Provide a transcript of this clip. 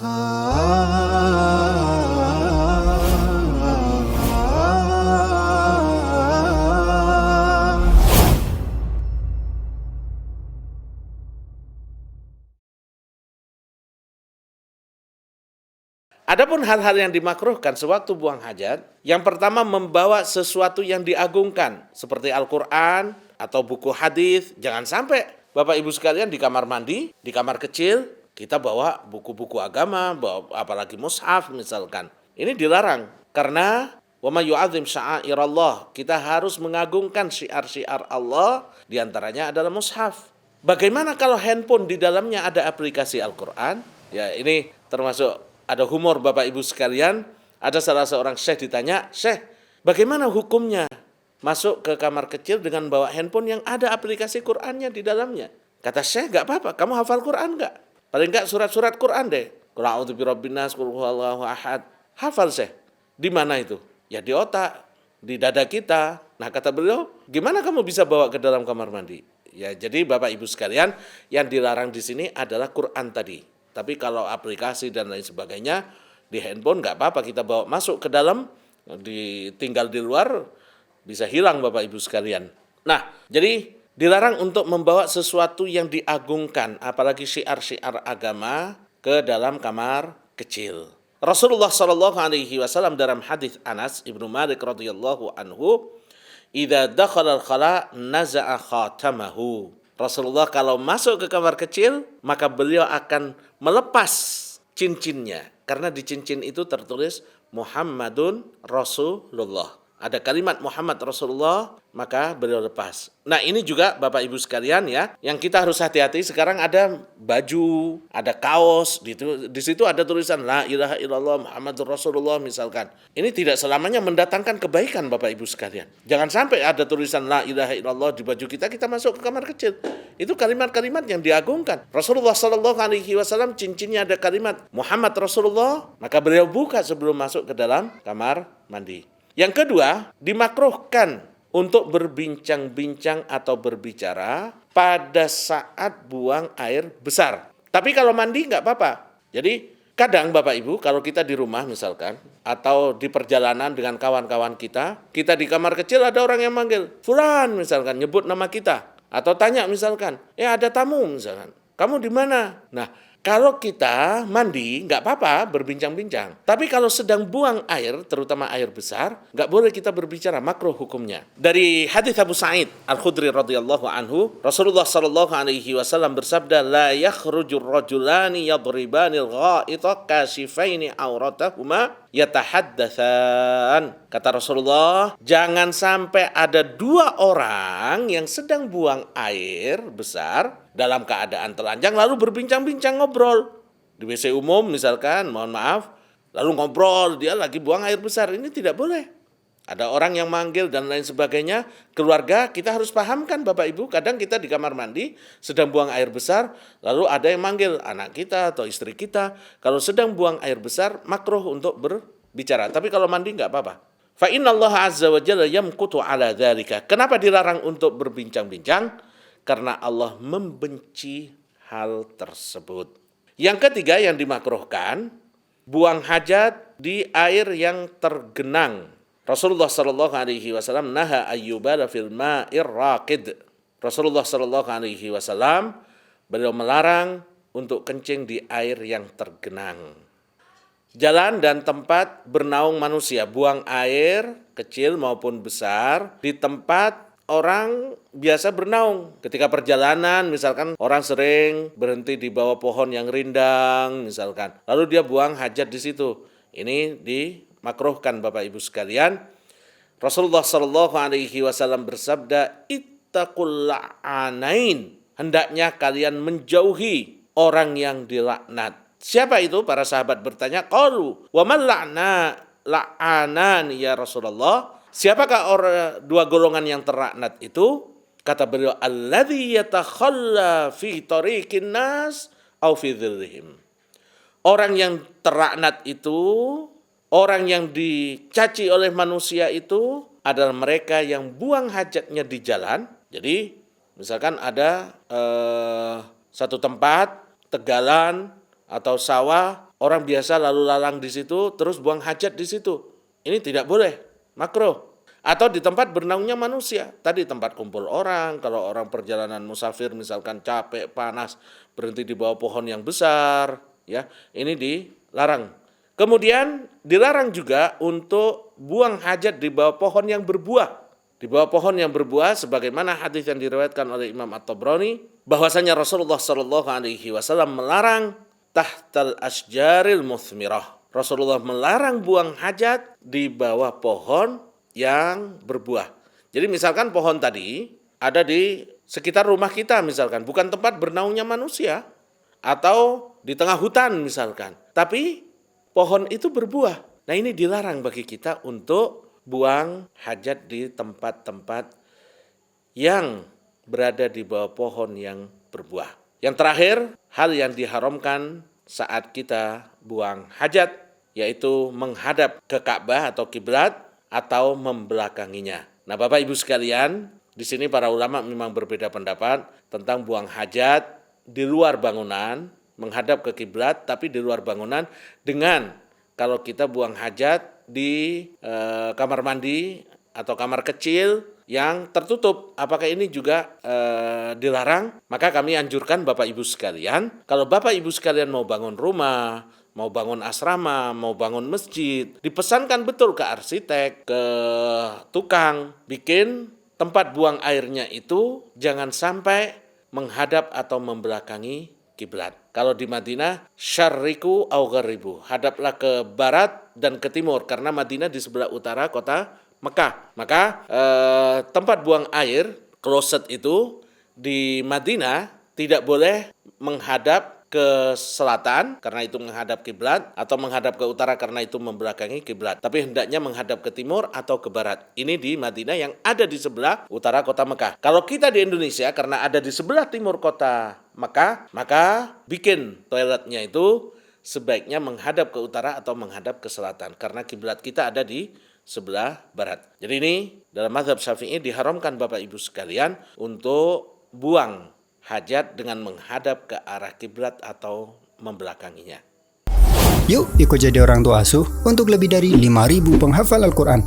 Adapun hal-hal yang dimakruhkan sewaktu buang hajat, yang pertama membawa sesuatu yang diagungkan, seperti Al-Quran atau buku hadis. Jangan sampai Bapak Ibu sekalian di kamar mandi, di kamar kecil, kita bawa buku-buku agama, bawa apalagi mushaf misalkan. Ini dilarang, karena wa may yu'azzim sya'airallah, kita harus mengagungkan syiar-syiar Allah, diantaranya adalah mushaf. Bagaimana kalau handphone di dalamnya ada aplikasi Al-Quran? Ya, ini termasuk ada humor Bapak Ibu sekalian. Ada salah seorang syekh ditanya, "Syekh, bagaimana hukumnya masuk ke kamar kecil dengan bawa handphone yang ada aplikasi Qur'annya di dalamnya?" Kata syekh, "Gak apa-apa, kamu hafal Qur'an gak? Paling gak surat-surat Qur'an deh. Qul a'udzu birabbin nas, qul huwallahu ahad." Hafal syekh. Di mana itu? Ya di otak, di dada kita. Nah kata beliau, gimana kamu bisa bawa ke dalam kamar mandi? Ya jadi Bapak Ibu sekalian, yang dilarang di sini adalah Qur'an tadi. Tapi kalau aplikasi dan lain sebagainya di handphone nggak apa-apa kita bawa masuk ke dalam, tinggal di luar bisa hilang Bapak Ibu sekalian. Nah, jadi dilarang untuk membawa sesuatu yang diagungkan, apalagi syiar-syiar agama ke dalam kamar kecil. Rasulullah Shallallahu Alaihi Wasallam dalam hadis Anas ibnu Malik radhiyallahu anhu, "Idza dakhala al-khala naza'a khatamahu." Rasulullah kalau masuk ke kamar kecil, maka beliau akan melepas cincinnya. Karena di cincin itu tertulis Muhammadun Rasulullah. Ada kalimat Muhammad Rasulullah, maka beliau lepas. Nah ini juga Bapak Ibu sekalian ya, yang kita harus hati-hati. Sekarang ada baju, ada kaos, di situ ada tulisan La ilaha illallah Muhammadur Rasulullah misalkan. Ini tidak selamanya mendatangkan kebaikan Bapak Ibu sekalian. Jangan sampai ada tulisan La ilaha illallah di baju kita masuk ke kamar kecil. Itu kalimat-kalimat yang diagungkan. Rasulullah Shallallahu Alaihi Wasallam cincinnya ada kalimat Muhammad Rasulullah, maka beliau buka sebelum masuk ke dalam kamar mandi. Yang kedua, dimakruhkan untuk berbincang-bincang atau berbicara pada saat buang air besar. Tapi kalau mandi nggak apa-apa. Jadi kadang Bapak Ibu kalau kita di rumah misalkan, atau di perjalanan dengan kawan-kawan kita di kamar kecil ada orang yang manggil, Fulan misalkan, nyebut nama kita. Atau tanya misalkan, ada tamu misalkan, kamu di mana? Nah, kalau kita mandi, nggak apa-apa berbincang-bincang. Tapi kalau sedang buang air, terutama air besar, nggak boleh kita berbicara, makruh hukumnya. Dari hadits Abu Sa'id Al-Khudri radhiyallahu anhu, Rasulullah sallallahu alaihi wasallam bersabda, "La yakhrujur rajulani yadribanil gha'ita kashifaini auratahuma yatahaddatsan." Kata Rasulullah, jangan sampai ada dua orang yang sedang buang air besar dalam keadaan telanjang lalu berbincang-bincang ngobrol di WC umum misalkan, mohon maaf, lalu ngobrol, dia lagi buang air besar. Ini tidak boleh. Ada orang yang manggil dan lain sebagainya. Keluarga kita harus pahamkan Bapak Ibu, kadang kita di kamar mandi sedang buang air besar, lalu ada yang manggil anak kita atau istri kita. Kalau sedang buang air besar, makruh untuk berbicara. Tapi kalau mandi nggak apa-apa. Fa innallaha azza wa jalla yamqutu ala dzalika. Kenapa dilarang untuk berbincang-bincang? Karena Allah membenci hal tersebut. Yang ketiga yang dimakruhkan, buang hajat di air yang tergenang. Rasulullah sallallahu alaihi wasallam naha ayyubala fil ma'ir raqid. Rasulullah sallallahu alaihi wasallam beliau melarang untuk kencing di air yang tergenang. Jalan dan tempat bernaung manusia, buang air kecil maupun besar di tempat orang biasa bernaung. Ketika perjalanan misalkan orang sering berhenti di bawah pohon yang rindang misalkan, lalu dia buang hajat di situ. Ini dimakruhkan Bapak Ibu sekalian. Rasulullah Shallallahu Alaihi Wasallam bersabda, "Ittaqul la'anain." Hendaknya kalian menjauhi orang yang dilaknat. Siapa itu? Para sahabat bertanya, qalu wa man la'anan ya Rasulullah? Siapakah dua golongan yang terlaknat itu? Kata beliau, alladzi yatakhalla fi tariqin nas au fi dhillihim. Orang yang terlaknat itu, orang yang dicaci oleh manusia itu adalah mereka yang buang hajatnya di jalan. Jadi, misalkan ada satu tempat, tegalan atau sawah, orang biasa lalu lalang di situ, terus buang hajat di situ. Ini tidak boleh, makruh. Atau di tempat bernaungnya manusia. Tadi tempat kumpul orang, kalau orang perjalanan musafir misalkan capek, panas, berhenti di bawah pohon yang besar, ya, ini dilarang. Kemudian dilarang juga untuk buang hajat di bawah pohon yang berbuah. Di bawah pohon yang berbuah, sebagaimana hadis yang diriwayatkan oleh Imam At-Tabrani, bahwasanya Rasulullah SAW melarang tahtal asjaril muthmirah. Rasulullah melarang buang hajat di bawah pohon yang berbuah. Jadi misalkan pohon tadi ada di sekitar rumah kita misalkan, bukan tempat bernaungnya manusia, atau di tengah hutan misalkan, tapi pohon itu berbuah. Nah, ini dilarang bagi kita untuk buang hajat di tempat-tempat yang berada di bawah pohon yang berbuah. Yang terakhir, hal yang diharamkan saat kita buang hajat, yaitu menghadap ke Ka'bah atau kiblat atau membelakanginya. Nah, Bapak Ibu sekalian, di sini para ulama memang berbeda pendapat tentang buang hajat di luar bangunan, menghadap ke kiblat tapi di luar bangunan, dengan kalau kita buang hajat di kamar mandi atau kamar kecil yang tertutup, apakah ini juga dilarang? Maka kami anjurkan Bapak Ibu sekalian, kalau Bapak Ibu sekalian mau bangun rumah, mau bangun asrama, mau bangun masjid, dipesankan betul ke arsitek, ke tukang, bikin tempat buang airnya itu jangan sampai menghadap atau membelakangi kiblat. Kalau di Madinah, syarriku au gharibu, hadaplah ke barat dan ke timur, karena Madinah di sebelah utara kota Mekah. Maka tempat buang air, kloset itu di Madinah tidak boleh menghadap ke selatan karena itu menghadap kiblat, atau menghadap ke utara karena itu membelakangi kiblat. Tapi hendaknya menghadap ke timur atau ke barat. Ini di Madinah yang ada di sebelah utara kota Mekah. Kalau kita di Indonesia karena ada di sebelah timur kota Mekah, maka bikin toiletnya itu sebaiknya menghadap ke utara atau menghadap ke selatan karena kiblat kita ada di sebelah barat. Jadi ini dalam mazhab Syafi'i diharamkan Bapak Ibu sekalian untuk buang hajat dengan menghadap ke arah kiblat atau membelakanginya. Yuk ikut jadi orang tua asuh untuk lebih dari 5.000 penghafal Al-Quran.